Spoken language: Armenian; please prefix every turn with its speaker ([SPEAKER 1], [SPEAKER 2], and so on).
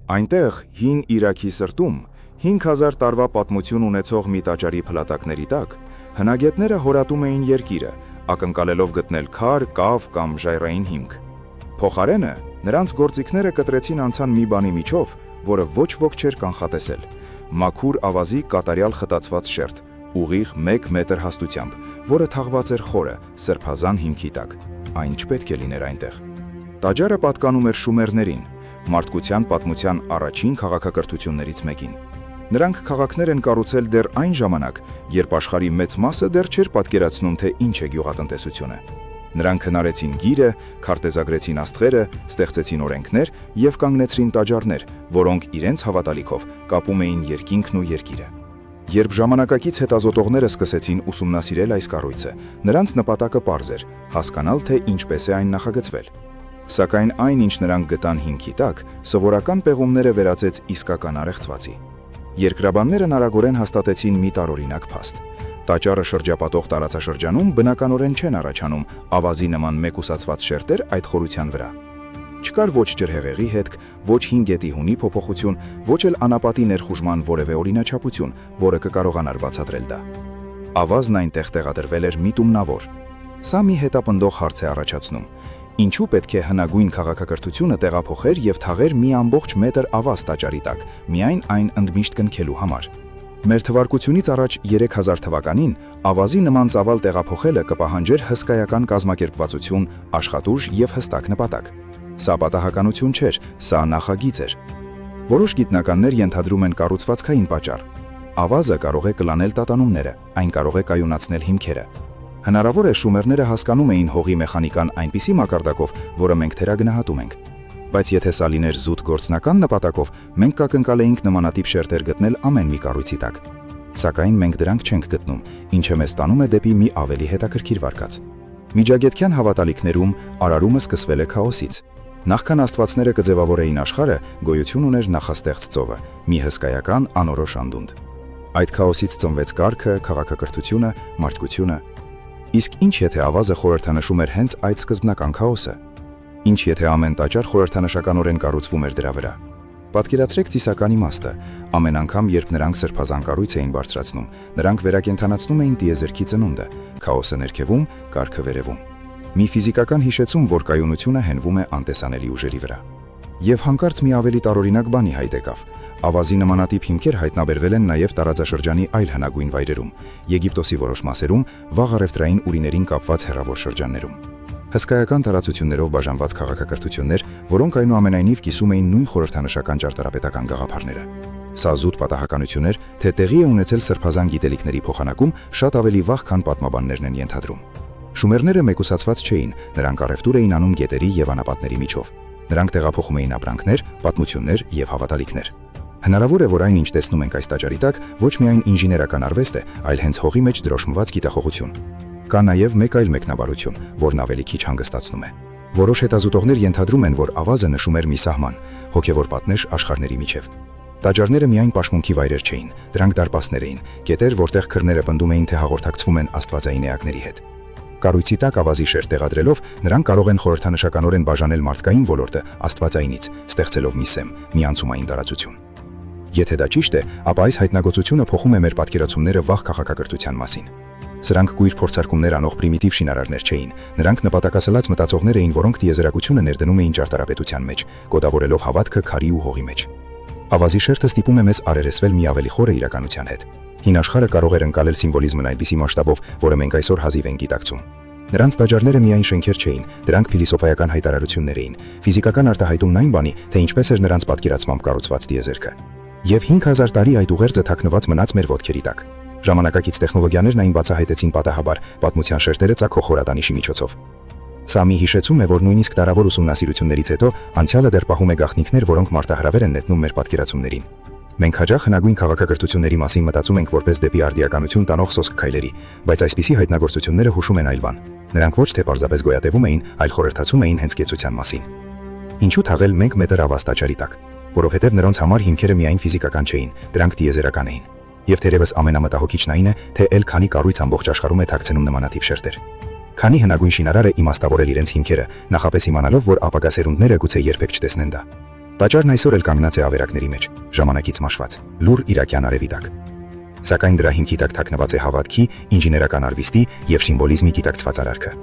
[SPEAKER 1] Այնտեղ հին Իրաքի սրտում 5000 տարվա պատմություն ունեցող մի տաճարի փլատակների տակ հնագետները հորատում էին երկիրը, ակնկալելով գտնել քար, կավ կամ ժայռային հիմք։ Փոխարենը նրանց գործիքները կտրեցին անցան մի բանի միջով, որը ոչ ոք չէր կանխատեսել՝ մաքուր ավազի կատարյալ խտացված շերտ, ուղիղ 1 մետր հաստությամբ, որը թաղված էր խորը, սրբազան հիմքի տակ։ Այն չպետք է լիներ այնտեղ։ Տաճարը պատկանում էր շումերներին, մարդկության պատմության առաջին քաղաքակրթություններից մեկին։ Նրանք քաղաքներ են կառուցել դեռ այն ժամանակ, երբ աշխարհի մեծ մասը դեռ չէր պատկերացնում, թե ինչ է գյուղատնտեսությունը։ Նրանք հնարեցին գիրը, քարտեզագրեցին աստղերը, ստեղծեցին օրենքներ եւ կանգնեցրին տաճարներ, որոնք իրենց հավատալիքով կապում էին երկինքն ու երկիրը։ Երբ ժամանակակից հետազոտողները սկսեցին ուսումնասիրել այս կառույցը, նրանց նպատակը պարզ էր՝ հասկանալ, թե ինչպես է այն նախագծվել։ Սակայն այն, ինչ նրանք գտան հիմքի տակ, սովորական պեղումները վերածեց իսկական առեղծվածի։ Երկրաբաններն արագորեն հաստատեցին մի տարօրինակ փաստ։ Տաճարը շրջապատող տարածաշրջանում բնականորեն չեն առաջանում ավազի նման մեկուսացված շերտեր այդ խորության վրա։ Չկար ոչ ջրհեղեղի հետք, ոչ հին գետի հունի փոփոխություն, ոչ էլ անապատի ներխուժման որևէ օրինաչափություն, որը կկարողանար բացատրել դա։ Ավազն այնտեղ տեղադրվել էր միտումնավոր։ Սա մի հետապնդող հարց է առաջացնում. ինչու պետք է հնագույն քաղաքակրթությունը տեղափոխեր եւ թաղեր մի ամբողջ մետր ավազ տաճարի տակ, միայն այն ընդմիշտ կնքելու համար։ Մեր թվարկությունից առաջ 3000 թվականին ավազի նման ծավալ տեղափոխելը կպահանջեր հսկայական կազմակերպվածություն, աշխատուժ եւ հստակ նպատակ։ Սա պատահականություն չէր, սա նախագիծ էր։ Որոշ գիտնականներ ենթադրում են կառուցվածքային պատճառ։ Ավազը կարող է կլանել տատանումները, այն կարող է կայունացնել հիմքերը։ Հնարավոր է շումերները հասկանում էին հողի մեխանիկան այնպիսի մակարդակով, որը մենք թերագնահատում ենք։ Բայց եթե սա լիներ զուտ գործնական նպատակով, մենք կակնկալեինք նմանատիպ շերտեր գտնել ամեն մի կառույցի տակ։ Սակայն մենք դրանք չենք գտնում, ինչը մեզ տանում է դեպի մի ավելի հետաքրքիր վարկած։ Միջագետքյան հավատալիքներում արարումը սկսվել է քաոսից։ Նախքան աստվածները կձևավորեին աշխարհը, գոյություն ուներ նախաստեղծ ծովը, մի հսկայական անորոշ անդունդ։ Այդ քաոսից ծնվեց կարգը, քաղաքակրթությունը, մարդկությունը։ Իսկ ինչ եթե ավազը խորհրդանշում էր հենց այդ սկզբնական քաոսը։ Ինչ եթե ամեն տաճար խորհրդանշականորեն կառուցվում էր դրա վրա։ Պատկերացրեք ծիսական իմաստը, ամեն անգամ, երբ նրանք սրբազան կառույց էին բարձրացնում, նրանք վերակենդանացնում էին տիեզերքի ծնունդը, քաոսը ներքևում, կարգը վերևում։ Մի ֆիզիկական հիշեցում, որ կայունությունը հենվում է անտեսանելի ուժերի վրա։ Եվ հանկարծ մի ավելի տարօրինակ բանի հայտ եկավ։ Ավազի նմանատիպ հիմքեր հայտնաբերվել են նաև տարածաշրջանի այլ հնագույն վայրերում, Եգիպտոսի որոշ մասերում, վաղ առևտրային ուրիներին կապված հեռավոր շրջաններում։ Հսկայական տարածություններով բաժանված քաղաքակրթություններ, որոնք այնուամենայնիվ կիսում էին նույն խորհրդանշական ճարտարապետական գաղափարները։ Սա զուտ պատահականություն էր, թե տեղի է ունեցել սրբազան գիտելիքների փոխանակում շատ ավելի վաղ, քան պատմաբաններն են ենթադրում։ Շումերները մեկուսացված չէին, նրանք առևտուր էին անում գետերի եւ անապատների միջով։ Նրանք տեղափոխում էին ապրանքներ, պատմություններ եւ հավատալիքներ։ Հնարավոր է, որ այն, ինչ տեսնում ենք այս տաճարի տակ, ոչ միայն ինժեներական արվեստ է, այլ հենց հողի մեջ դրոշմված գիտախոհություն։ Կա նաև մեկ այլ մեկնաբարություն, որն ավելի քիչ հանգստացնում է։ Որոշ հետազոտողներ ենթադրում են, որ ավազը նշում էր մի սահման, հոգևոր պատնեշ աշխարհների միջև։ Տաճարները միայն պաշտմունքի վայրեր չէին, դրանք դարպասներ էին, կետեր, որտեղ քրները պնդում էին, թե հաղորդակցվում են աստվածային էակների հետ։ Կառույցի տակ ավազի շերտ տեղադրելով, նրանք կարող են խորհրդանշականորեն բաժանել մարդկային ոլորտը աստվածայինից, ստեղծելով մի սեմ, մի անցումային տարածություն։ Եթե դա ճիշտ է, ապա այս հայտնագործությունը փոխում է մեր պատկերացումները վաղ քաղաքակրթության մասին։ Սրանք կույր փորձարկումներ անող պրիմիտիվ շինարարներ չէին, նրանք նպատակասլաց մտածողներ էին, որոնք տիեզերակությունը ներդնում էին ճարտարապետության մեջ, կոդավորելով հավատքը քարի ու հողի մեջ։ Ավազի շերտը ստիպում է մեզ առերեսվել մի ավելի խորը իրականության հետ։ Հին աշխարհը կարող էր ընկալել սիմվոլիզմն այնպիսի մասշտաբով, որը մենք այսօր հազիվ ենք գիտակցում։ Նրանց տաճարները միայն շենքեր չէին, դրանք փիլիսոփայական հայտարարություններ էին, ֆիզիկական արտահայտումն այն բանի, թե ինչպես էր նրանց պատկերացմամբ կառուցված տիեզերքը։ Եվ 5000 տարի այդ ուղերձը թաքնված մնաց մեր ոտքերի տակ։ Ժամանակակից տեխնոլոգիաներն այն բացահայտեցին պատահաբար, պատմության շերտերը ծագող խորադանիշի միջոցով։ Սա մի հիշեցում է, որ նույնիսկ տարավոր ուսումնասիրություններից հետո անցյալը դեռ պահում է գաղտնիքներ, որոնք մարտահրավեր են նետնում մեր պատկերացումներին։ Մենք հաճախ հնագույն քաղաքակրթությունների մասին մտածում ենք որպես դեպի արդիականություն տանող սոսկ քայլերի, բայց այսպիսի հայտնագործությունները հուշում են այլ բան։ Նրանք ոչ թե պարզապես գոյատևում էին, այլ խորհրդացում էին հենց կեցության մասին։ Ինչու թաղել 1 մետր ավազ տաճարի տակ, որովհետև նրանց համար հիմքերը միայն ֆիզիկական չէին, դրանք տիեզերական էին։ Եվ թերևս ամենամտահոգիչն այն է, թե ել քանի կառույց ամբողջ աշխարհում է թաքցնում նմանատիպ շերտեր։ Քանի հնագույն շինարար է իմաստավորել իրենց հիմքերը, նախապես իմանալով, որ ապագա սերունդները գուցե երբեք չտեսնեն դա։
[SPEAKER 2] Տաճարն այսօր էլ կանգնած է ավերակների մեջ, ժամանակից մաշված, լուր իրաքյան արևի տակ։ Սակայն դրա հիմքի տակ թաքնված է հավատքի, ինժեներական արվեստի եւ սիմվոլիզմի գիտակցված արարքը։